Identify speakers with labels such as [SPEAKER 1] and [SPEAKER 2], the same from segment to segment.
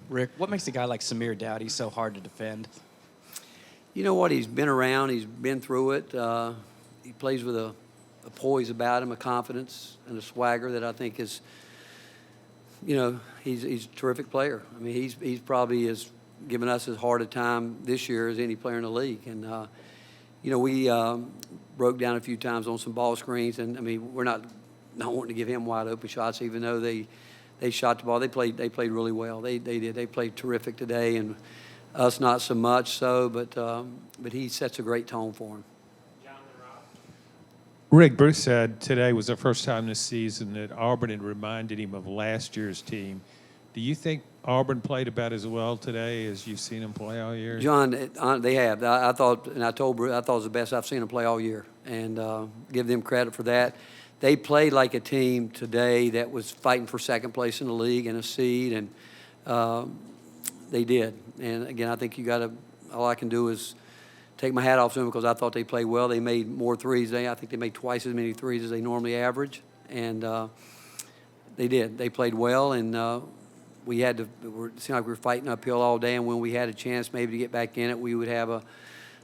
[SPEAKER 1] Rick, what makes a guy like Samir Doughty so hard to defend?
[SPEAKER 2] You know what? He's been around. He's been through it. He plays with a poise about him, a confidence and a swagger that I think is, he's a terrific player. I mean, he's probably has given us as hard a time this year as any player in the league. And, we broke down a few times on some ball screens. And, I mean, we're not wanting to give him wide open shots, even though they shot the ball. They played really well. They did. They played terrific today, and us not so much so. But he sets a great tone for him.
[SPEAKER 3] Rick, Bruce said today was the first time this season that Auburn had reminded him of last year's team. Do you think Auburn played about as well today as you've seen them play all year?
[SPEAKER 2] John, they have. I thought, and I told Bruce, I thought it was the best I've seen them play all year, and give them credit for that. They played like a team today that was fighting for second place in the league and a seed, and they did. And again, I think all I can do is take my hat off to them because I thought they played well. They made more threes. I think they made twice as many threes as they normally average, and they did. They played well, and it seemed like we were fighting uphill all day. And when we had a chance maybe to get back in it, we would have a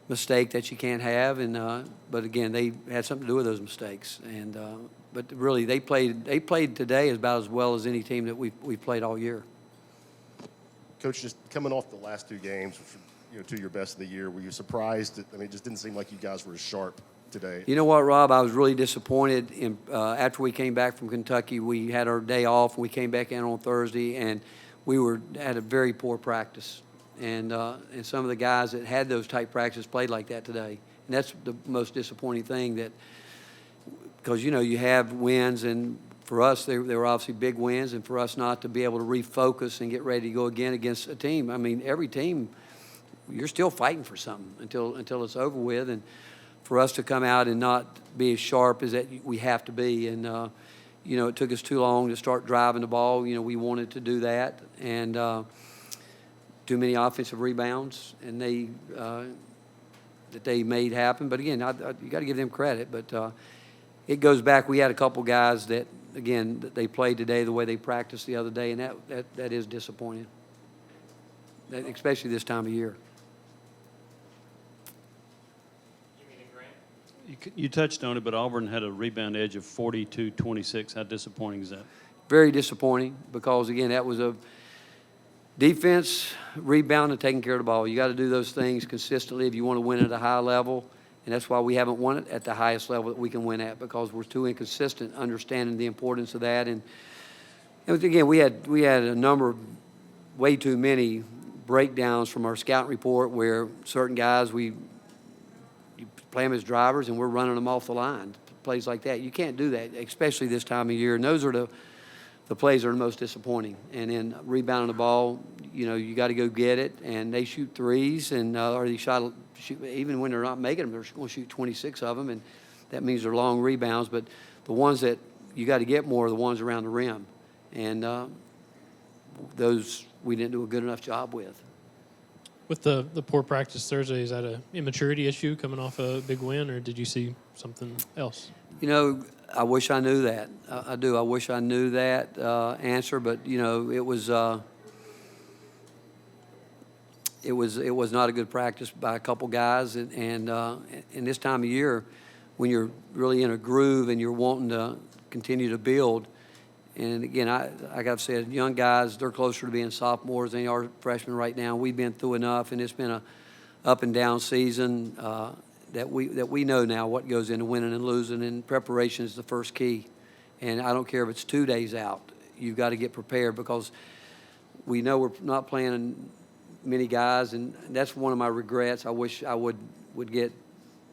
[SPEAKER 2] mistake that you can't have. And but again, they had something to do with those mistakes. And but really, they played today about as well as any team that we've played all year.
[SPEAKER 4] Coach, just coming off the last two games, two of your best of the year, were you surprised? It just didn't seem like you guys were as sharp today.
[SPEAKER 2] You know what, Rob? I was really disappointed. After we came back from Kentucky, we had our day off, and we came back in on Thursday, and we had a very poor practice. And some of the guys that had those type practices played like that today. And that's the most disappointing thing, because, you have wins, and for us, they were obviously big wins, and for us not to be able to refocus and get ready to go again against a team. I mean, every team, you're still fighting for something until it's over with. And for us to come out and not be as sharp as that we have to be. And, it took us too long to start driving the ball. We wanted to do that. And too many offensive rebounds and that they made happen. But, again, you got to give them credit. But it goes back. We had a couple guys that, again, they played today the way they practiced the other day, and that is disappointing, especially this time of year.
[SPEAKER 5] You touched on it, but Auburn had a rebound edge of 42-26. How disappointing is that?
[SPEAKER 2] Very disappointing because, again, that was a defense, rebound, and taking care of the ball. You got to do those things consistently if you want to win at a high level, and that's why we haven't won it at the highest level that we can win at, because we're too inconsistent understanding the importance of that. And again, we had a number of way too many breakdowns from our scouting report where certain guys you play them as drivers, and we're running them off the line. Plays like that. You can't do that, especially this time of year. And those are the plays that are the most disappointing. And then rebounding the ball, you got to go get it. And they shoot threes, and or they shoot, even when they're not making them, they're going to shoot 26 of them, and that means they're long rebounds. But the ones that you got to get more are the ones around the rim. And those we didn't do a good enough job with.
[SPEAKER 6] With the poor practice Thursday, is that an immaturity issue coming off a big win, or did you see something else?
[SPEAKER 2] I wish I knew that. I do. I wish I knew that answer, but it was not a good practice by a couple guys, and in this time of year, when you're really in a groove and you're wanting to continue to build. And again, like I've said, young guys, they're closer to being sophomores than they are freshmen right now. We've been through enough, and it's been a up and down season that we know now what goes into winning and losing, and preparation is the first key. And I don't care if it's 2 days out. You've got to get prepared because we know we're not playing many guys, and that's one of my regrets. I wish I would get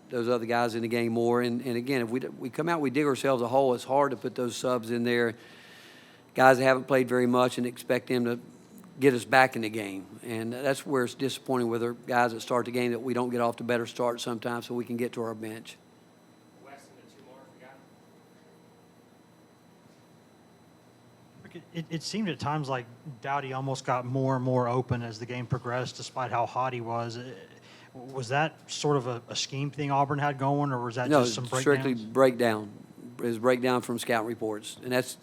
[SPEAKER 2] those other guys in the game more. And again, if we come out, we dig ourselves a hole. It's hard to put those subs in there. Guys that haven't played very much and expect them to get us back in the game. And that's where it's disappointing with our guys that start the game, that we don't get off to better start sometimes so we can get to our bench.
[SPEAKER 7] It seemed at times like Doughty almost got more and more open as the game progressed, despite how hot he was. Was that sort of a scheme thing Auburn had going, or was that just some breakdowns?
[SPEAKER 2] No, strictly breakdown. It was breakdown from scout reports. And that's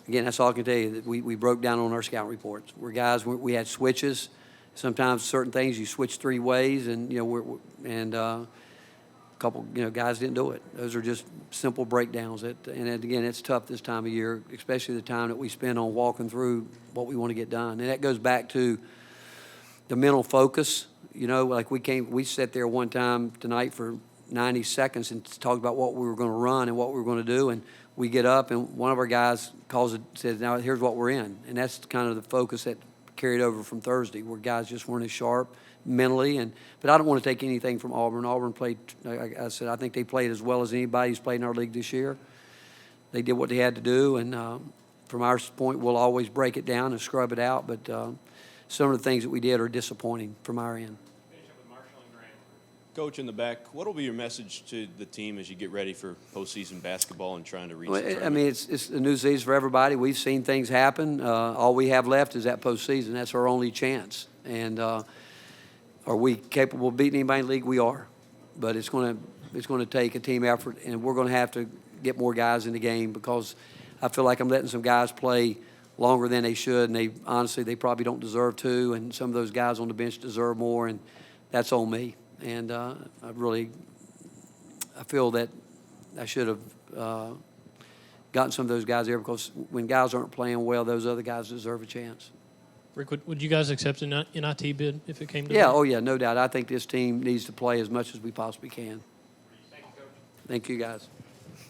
[SPEAKER 2] again, that's all I can tell you, that we broke down on our scout reports. We're guys, we had switches. Sometimes certain things you switch 3 ways, and, you know, a couple, you know, guys didn't do it. Those are just simple breakdowns. Again, it's tough this time of year, especially the time that we spend on walking through what we want to get done. And that goes back to the mental focus. You know, like we sat there one time tonight for 90 seconds and talked about what we were going to run and what we were going to do. And we get up, and one of our guys says, now here's what we're in. And that's kind of the focus that carried over from Thursday, where guys just weren't as sharp mentally. But I don't want to take anything from Auburn. Auburn played, like I said, I think they played as well as anybody who's played in our league this year. They did what they had to do, and from our point, we'll always break it down and scrub it out. But some of the things that we did are disappointing from our end.
[SPEAKER 8] Coach, in the back, what will be your message to the team as you get ready for postseason basketball and trying to reach the
[SPEAKER 2] Well,
[SPEAKER 8] tournament?
[SPEAKER 2] I mean, it's a new season for everybody. We've seen things happen. All we have left is that postseason. That's our only chance. And are we capable of beating anybody in the league? We are. But it's going to take a team effort, and we're going to have to get more guys in the game, because I feel like I'm letting some guys play longer than they should, and honestly, they probably don't deserve to, and some of those guys on the bench deserve more, and that's on me. And I feel that I should have gotten some of those guys there, because when guys aren't playing well, those other guys deserve a chance.
[SPEAKER 6] Rick, would you guys accept an NIT bid if it came to
[SPEAKER 2] Yeah,
[SPEAKER 6] that?
[SPEAKER 2] oh yeah, no doubt. I think this team needs to play as much as we possibly can. Thank you, guys.